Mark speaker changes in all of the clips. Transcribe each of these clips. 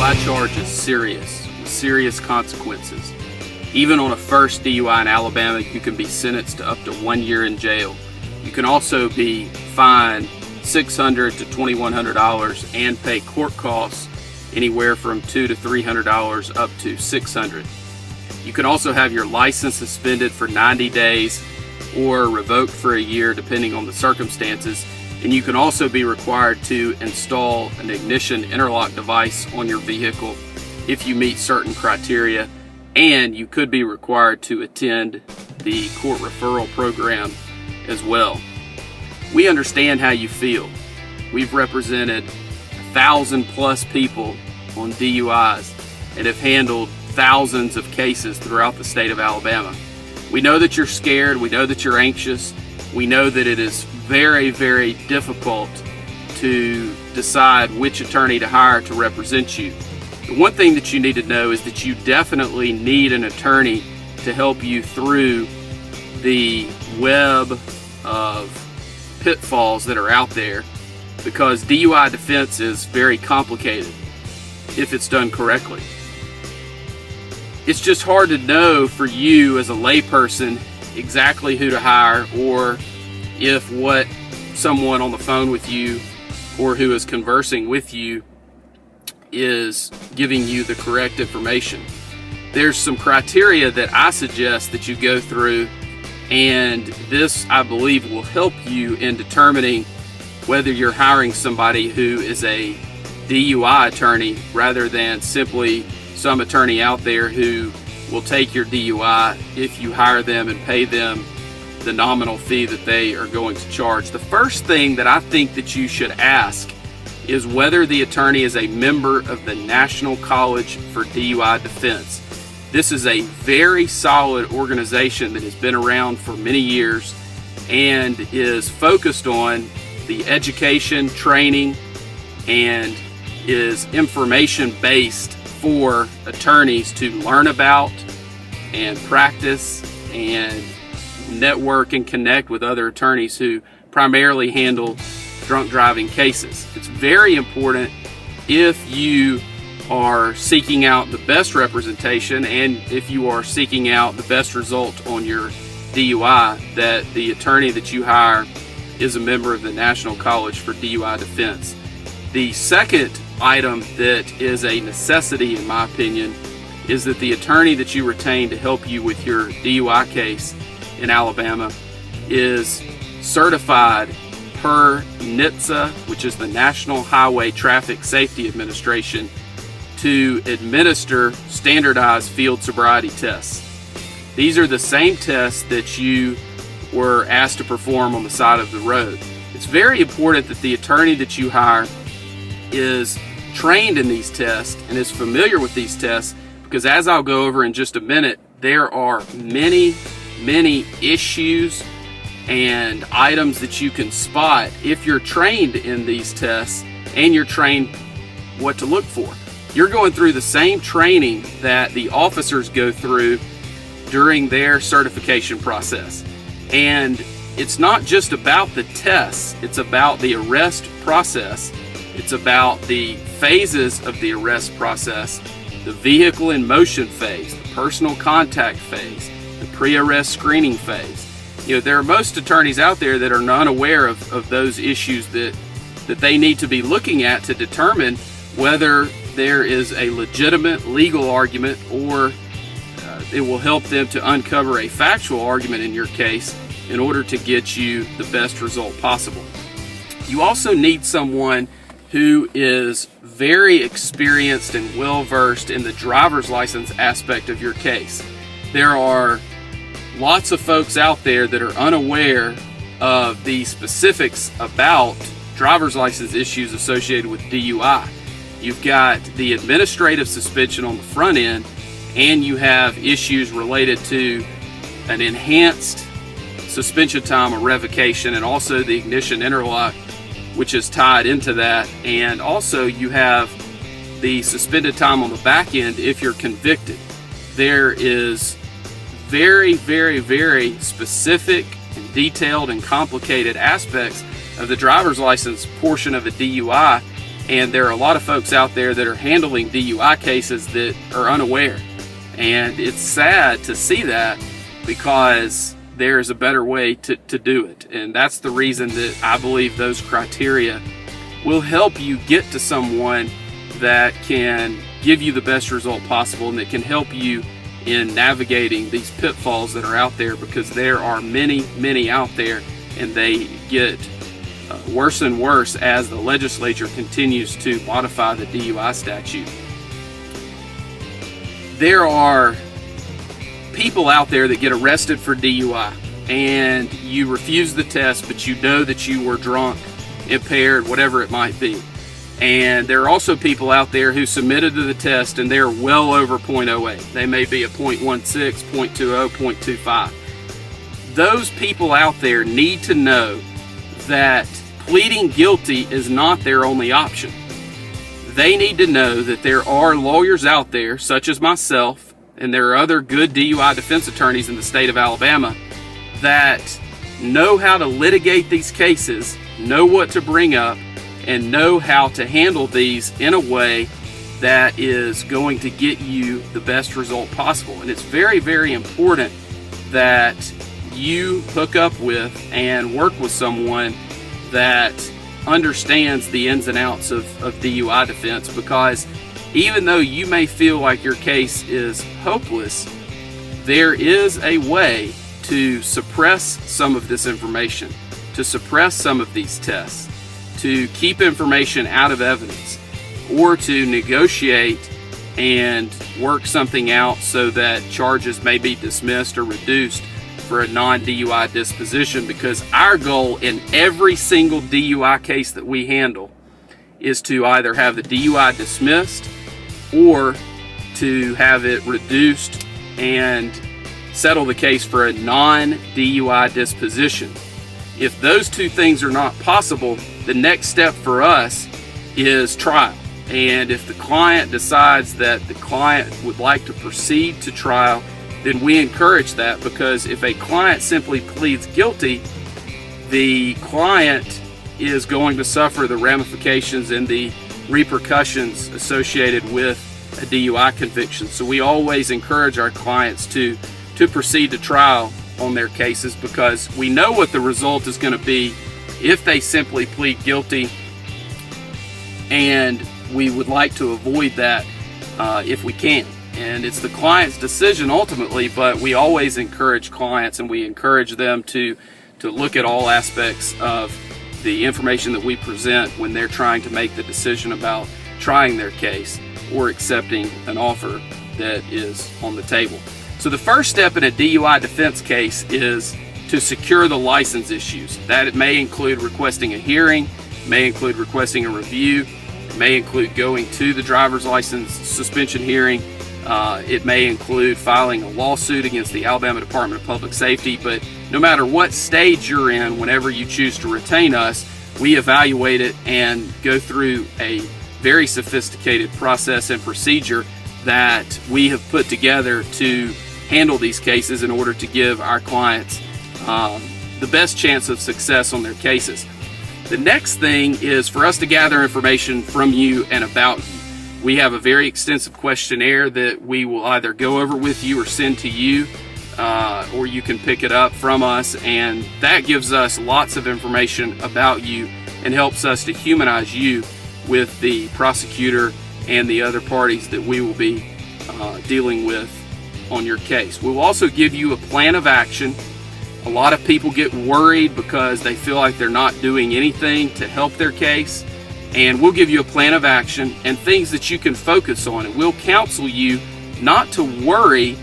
Speaker 1: DUI charge is serious, with serious consequences. Even on a first DUI in Alabama, you can be sentenced to up to 1 year in jail. You can also be fined $600 to $2,100 and pay court costs anywhere from $200 to $300 up to $600. You can also have your license suspended for 90 days or revoked for a year depending on the circumstances. And you can also be required to install an ignition interlock device on your vehicle if you meet certain criteria. And you could be required to attend the court referral program as well. We understand how you feel. We've represented 1,000+ people on DUIs and have handled thousands of cases throughout the state of Alabama. We know that you're scared. We know that you're anxious. We know that it is very, very difficult to decide which attorney to hire to represent you. The one thing that you need to know is that you definitely need an attorney to help you through the web of pitfalls that are out there, because DUI defense is very complicated if it's done correctly. It's just hard to know for you as a layperson exactly who to hire, or if what someone on the phone with you or who is conversing with you is giving you the correct information. There's some criteria that I suggest that you go through, and this, I believe, will help you in determining whether you're hiring somebody who is a DUI attorney rather than simply some attorney out there who will take your DUI if you hire them and pay them the nominal fee that they are going to charge. The first thing that I think that you should ask is whether the attorney is a member of the National College for DUI Defense. This is a very solid organization that has been around for many years and is focused on the education, training, and is information based for attorneys to learn about and practice and network and connect with other attorneys who primarily handle drunk driving cases. It's very important, if you are seeking out the best representation and if you are seeking out the best result on your DUI, that the attorney that you hire is a member of the National College for DUI Defense. The second item that is a necessity, in my opinion, is that the attorney that you retain to help you with your DUI case in Alabama is certified per NHTSA, which is the National Highway Traffic Safety Administration, to administer standardized field sobriety tests. These are the same tests that you were asked to perform on the side of the road. It's very important that the attorney that you hire is trained in these tests and is familiar with these tests, because as I'll go over in just a minute, there are many issues and items that you can spot if you're trained in these tests and you're trained what to look for. You're going through the same training that the officers go through during their certification process. And it's not just about the tests, it's about the arrest process. It's about the phases of the arrest process: the vehicle in motion phase, the personal contact phase, the pre-arrest screening phase. There are most attorneys out there that are unaware of those issues that they need to be looking at to determine whether there is a legitimate legal argument, or it will help them to uncover a factual argument in your case in order to get you the best result possible. You also need someone who is very experienced and well-versed in the driver's license aspect of your case. There are lots of folks out there that are unaware of the specifics about driver's license issues associated with DUI. You've got the administrative suspension on the front end, and you have issues related to an enhanced suspension time or revocation, and also the ignition interlock, which is tied into that. And also you have the suspended time on the back end if you're convicted. There is very specific and detailed and complicated aspects of the driver's license portion of a DUI And there are a lot of folks out there that are handling DUI cases that are unaware. And it's sad to see that, because there's a better way to do it. And that's the reason that I believe those criteria will help you get to someone that can give you the best result possible and that can help you in navigating these pitfalls that are out there, because there are many out there, and they get worse and worse as the legislature continues to modify the DUI statute. There are people out there that get arrested for DUI, and you refuse the test, but you know that you were drunk, impaired, whatever it might be. And there are also people out there who submitted to the test and they're well over 0.08. They may be a 0.16, 0.20, 0.25. Those people out there need to know that pleading guilty is not their only option. They need to know that there are lawyers out there, such as myself, and there are other good DUI defense attorneys in the state of Alabama that know how to litigate these cases, know what to bring up, and know how to handle these in a way that is going to get you the best result possible. And it's very important that you hook up with and work with someone that understands the ins and outs of DUI defense, because even though you may feel like your case is hopeless, there is a way to suppress some of this information, to suppress some of these tests, to keep information out of evidence, or to negotiate and work something out so that charges may be dismissed or reduced for a non-DUI disposition. Because our goal in every single DUI case that we handle is to either have the DUI dismissed or to have it reduced and settle the case for a non-DUI disposition. If those two things are not possible, the next step for us is trial. And if the client decides that the client would like to proceed to trial, then we encourage that, because if a client simply pleads guilty, the client is going to suffer the ramifications and the repercussions associated with a DUI conviction. So we always encourage our clients to proceed to trial on their cases, because we know what the result is going to be if they simply plead guilty, and we would like to avoid that if we can. And it's the client's decision ultimately, but we always encourage clients, and we encourage them to look at all aspects of the information that we present when they're trying to make the decision about trying their case or accepting an offer that is on the table. So the first step in a DUI defense case is to secure the license issues. That it may include requesting a hearing, may include requesting a review, it may include going to the driver's license suspension hearing, it may include filing a lawsuit against the Alabama Department of Public Safety. But no matter what stage you're in, whenever you choose to retain us, we evaluate it and go through a very sophisticated process and procedure that we have put together to handle these cases in order to give our clients the best chance of success on their cases. The next thing is for us to gather information from you and about you. We have a very extensive questionnaire that we will either go over with you or send to you, or you can pick it up from us, and that gives us lots of information about you and helps us to humanize you with the prosecutor and the other parties that we will be dealing with on your case. We'll also give you a plan of action. A lot of people get worried because they feel like they're not doing anything to help their case, and we'll give you a plan of action and things that you can focus on, and we'll counsel you not to worry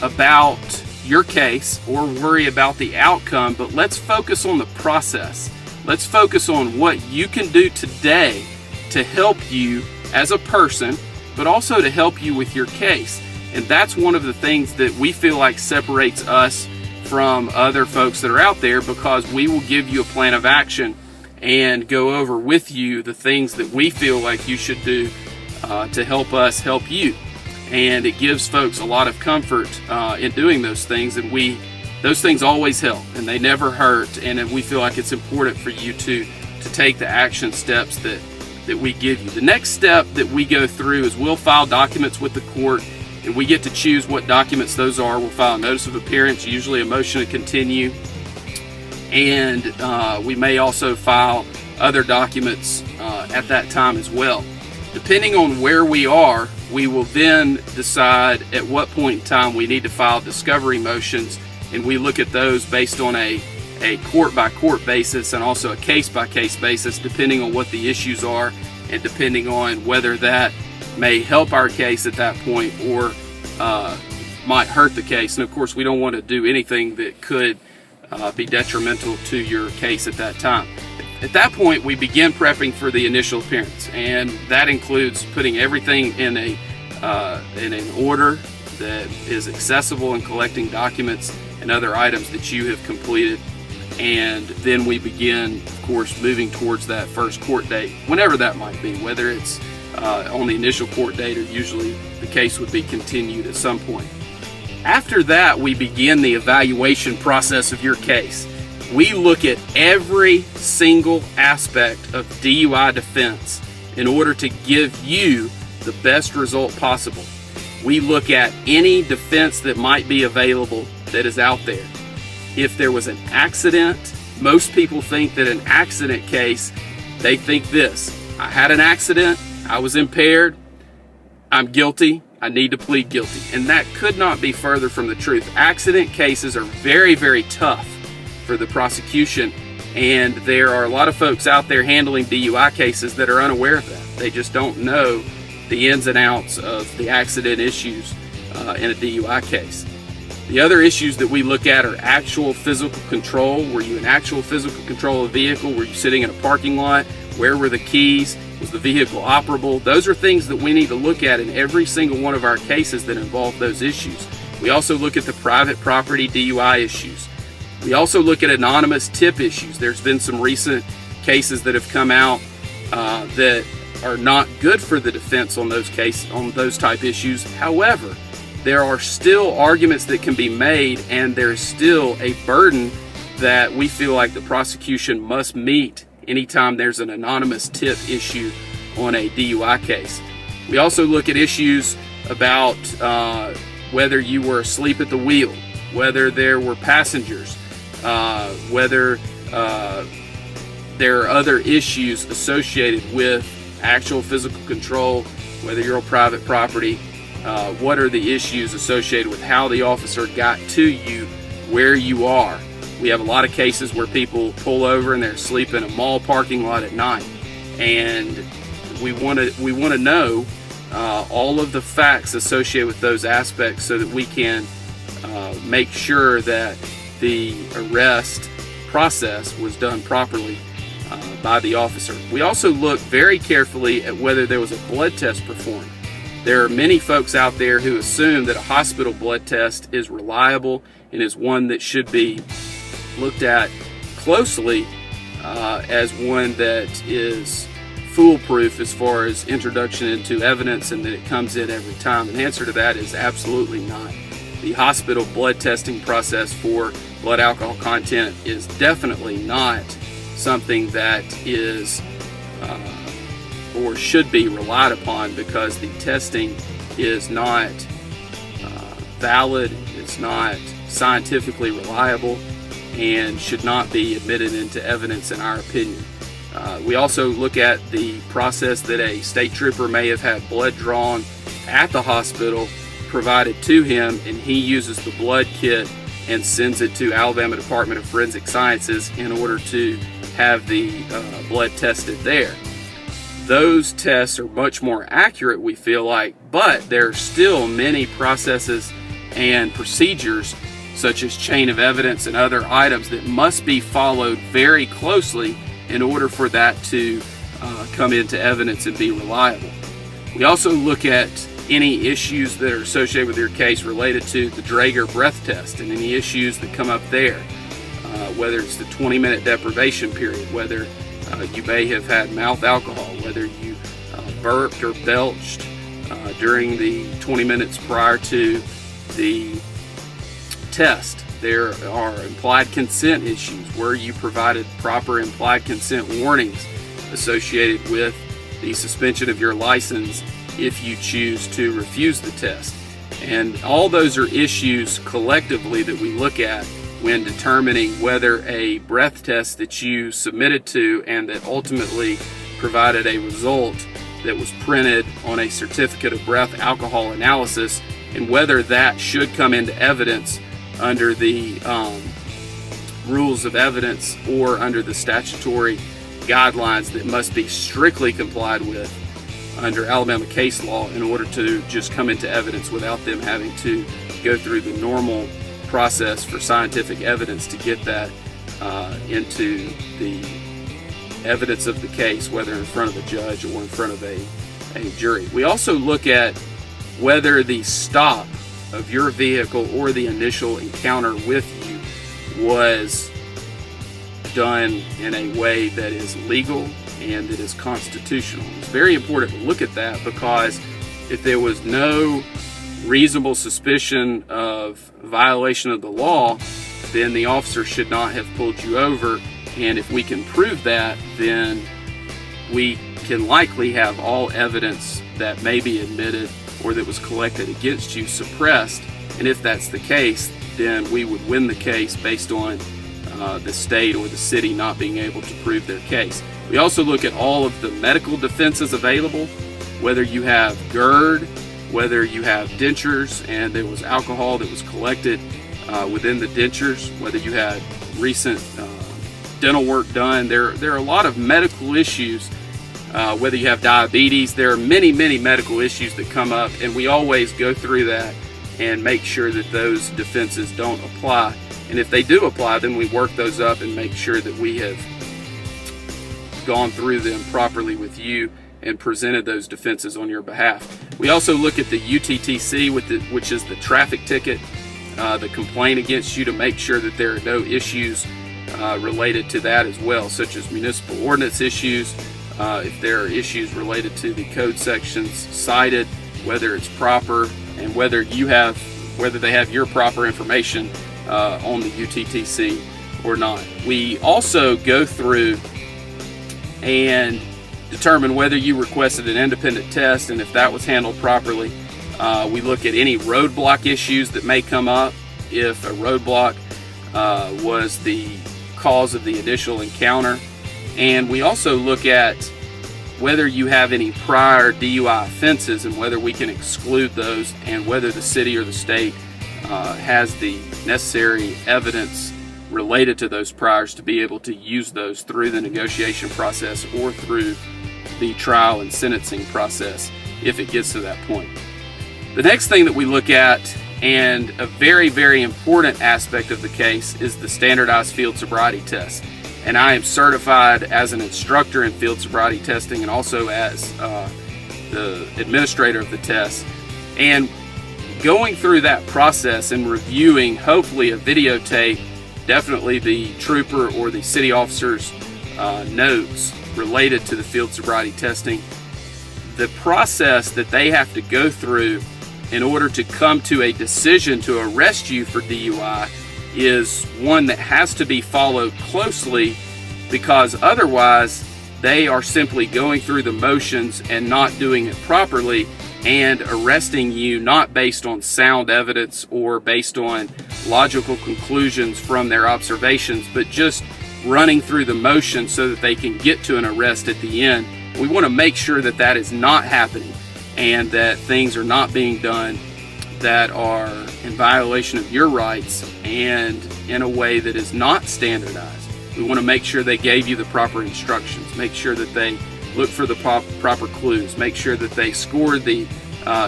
Speaker 1: about your case or worry about the outcome, but let's focus on the process. Let's focus on what you can do today to help you as a person, but also to help you with your case. And that's one of the things that we feel like separates us from other folks that are out there, because we will give you a plan of action and go over with you the things that we feel like you should do to help us help you. And it gives folks a lot of comfort in doing those things, and those things always help and they never hurt, and we feel like it's important for you to take the action steps that that we give you. The next step that we go through is we'll file documents with the court, and we get to choose what documents those are. We'll file a notice of appearance, usually a motion to continue, and we may also file other documents at that time as well. Depending on where we are, we will then decide at what point in time we need to file discovery motions, and we look at those based on a court-by-court basis and also a case-by-case basis, depending on what the issues are and depending on whether that may help our case at that point or might hurt the case. And of course, we don't want to do anything that could be detrimental to your case at that time. At that point, we begin prepping for the initial appearance, and that includes putting everything in an order that is accessible and collecting documents and other items that you have completed. And then we begin, of course, moving towards that first court date, whenever that might be, whether it's on the initial court date or usually the case would be continued at some point. After that, we begin the evaluation process of your case. We look at every single aspect of DUI defense in order to give you the best result possible. We look at any defense that might be available that is out there. If there was an accident, most people think that an accident case, they think this: I had an accident, I was impaired, I'm guilty, I need to plead guilty. And that could not be further from the truth. Accident cases are very, very tough for the prosecution, and there are a lot of folks out there handling DUI cases that are unaware of that. They just don't know the ins and outs of the accident issues in a DUI case. The other issues that we look at are actual physical control. Were you in actual physical control of the vehicle? Were you sitting in a parking lot? Where were the keys? Was the vehicle operable? Those are things that we need to look at in every single one of our cases that involve those issues. We also look at the private property DUI issues. We also look at anonymous tip issues. There's been some recent cases that have come out that are not good for the defense on those type issues. However, there are still arguments that can be made, and there's still a burden that we feel like the prosecution must meet anytime there's an anonymous tip issue on a DUI case. We also look at issues about whether you were asleep at the wheel, whether there were passengers, whether there are other issues associated with actual physical control, whether you're on private property, what are the issues associated with how the officer got to you where you are. We have a lot of cases where people pull over and they're asleep in a mall parking lot at night, and we want to know all of the facts associated with those aspects so that we can make sure that the arrest process was done properly by the officer. We also look very carefully at whether there was a blood test performed. There are many folks out there who assume that a hospital blood test is reliable and is one that should be looked at closely as one that is foolproof as far as introduction into evidence and that it comes in every time. And the answer to that is absolutely not. The hospital blood testing process for blood alcohol content is definitely not something that is or should be relied upon, because the testing is not valid, it's not scientifically reliable, and should not be admitted into evidence in our opinion. We also look at the process that a state trooper may have had blood drawn at the hospital provided to him, and he uses the blood kit and sends it to Alabama Department of Forensic Sciences in order to have the blood tested there. Those tests are much more accurate, we feel like, but there are still many processes and procedures such as chain of evidence and other items that must be followed very closely in order for that to come into evidence and be reliable. We also look at any issues that are associated with your case related to the Draeger breath test and any issues that come up there, whether it's the 20-minute deprivation period, whether you may have had mouth alcohol, whether you burped or belched during the 20 minutes prior to the test. There are implied consent issues where you provided proper implied consent warnings associated with the suspension of your license if you choose to refuse the test. And all those are issues collectively that we look at when determining whether a breath test that you submitted to and that ultimately provided a result that was printed on a certificate of breath alcohol analysis, and whether that should come into evidence under the rules of evidence or under the statutory guidelines that must be strictly complied with under Alabama case law in order to just come into evidence without them having to go through the normal process for scientific evidence to get that into the evidence of the case, whether in front of a judge or in front of a jury. We also look at whether the stop of your vehicle or the initial encounter with you was done in a way that is legal and that is constitutional. It's very important to look at that, because if there was no reasonable suspicion of violation of the law, then the officer should not have pulled you over. And if we can prove that, then we can likely have all evidence that may be admitted or that was collected against you suppressed. And if that's the case, then we would win the case based on the state or the city not being able to prove their case. We also look at all of the medical defenses available, whether you have GERD, whether you have dentures and there was alcohol that was collected within the dentures, whether you had recent dental work done. There are a lot of medical issues, whether you have diabetes. There are many medical issues that come up, and we always go through that and make sure that those defenses don't apply. And if they do apply, then we work those up and make sure that we have gone through them properly with you and presented those defenses on your behalf. We also look at the UTTC, which is the traffic ticket, the complaint against you, to make sure that there are no issues related to that as well, such as municipal ordinance issues, if there are issues related to the code sections cited, whether it's proper, and whether they have your proper information on the UTTC or not. We also go through and determine whether you requested an independent test, and if that was handled properly. We look at any roadblock issues that may come up, if a roadblock was the cause of the initial encounter. And we also look at whether you have any prior DUI offenses and whether we can exclude those, and whether the city or the state has the necessary evidence related to those priors to be able to use those through the negotiation process or through the trial and sentencing process if it gets to that point. The next thing that we look at, and a very important aspect of the case, is the Standardized Field Sobriety Test. And I am certified as an instructor in field sobriety testing and also as the administrator of the test. And going through that process and reviewing, hopefully, a videotape, definitely the trooper or the city officer's notes related to the field sobriety testing, the process that they have to go through in order to come to a decision to arrest you for DUI is one that has to be followed closely, because otherwise they are simply going through the motions and not doing it properly and arresting you not based on sound evidence or based on logical conclusions from their observations, but just running through the motions so that they can get to an arrest at the end. We want to make sure that that is not happening and that things are not being done that are in violation of your rights and in a way that is not standardized. We want to make sure they gave you the proper instructions, make sure that they look for the proper clues, make sure that they scored the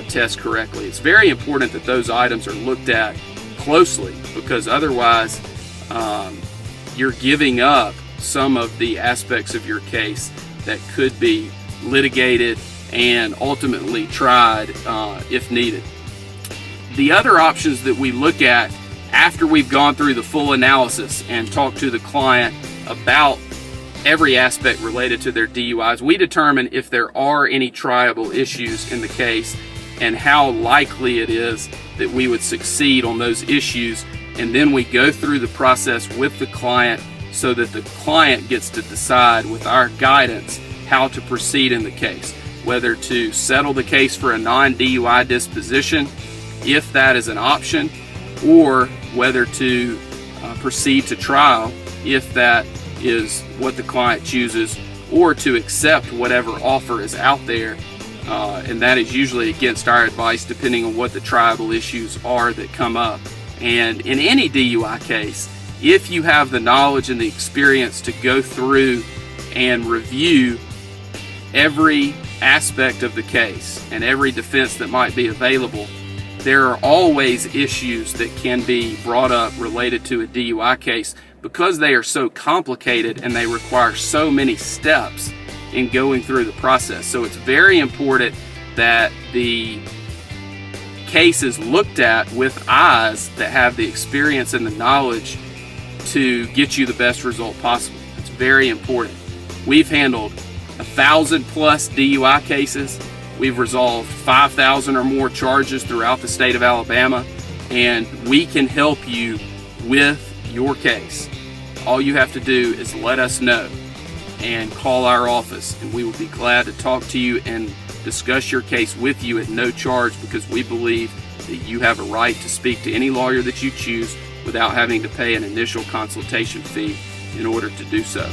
Speaker 1: test correctly. It's very important that those items are looked at closely, because otherwise you're giving up some of the aspects of your case that could be litigated and ultimately tried if needed. The other options that we look at after we've gone through the full analysis and talked to the client about every aspect related to their DUIs, we determine if there are any triable issues in the case and how likely it is that we would succeed on those issues. And then we go through the process with the client so that the client gets to decide, with our guidance, how to proceed in the case, whether to settle the case for a non-DUI disposition, if that is an option, or whether to proceed to trial, if that is what the client chooses, or to accept whatever offer is out there, and that is usually against our advice depending on what the tribal issues are that come up. And in any DUI case, if you have the knowledge and the experience to go through and review every aspect of the case and every defense that might be available, there are always issues that can be brought up related to a DUI case because they are so complicated and they require so many steps in going through the process. So it's very important that the case is looked at with eyes that have the experience and the knowledge to get you the best result possible. It's very important. We've handled 1,000 plus DUI cases. We've resolved 5,000 or more charges throughout the state of Alabama, and we can help you with your case. All you have to do is let us know and call our office, and we will be glad to talk to you and discuss your case with you at no charge, because we believe that you have a right to speak to any lawyer that you choose without having to pay an initial consultation fee in order to do so.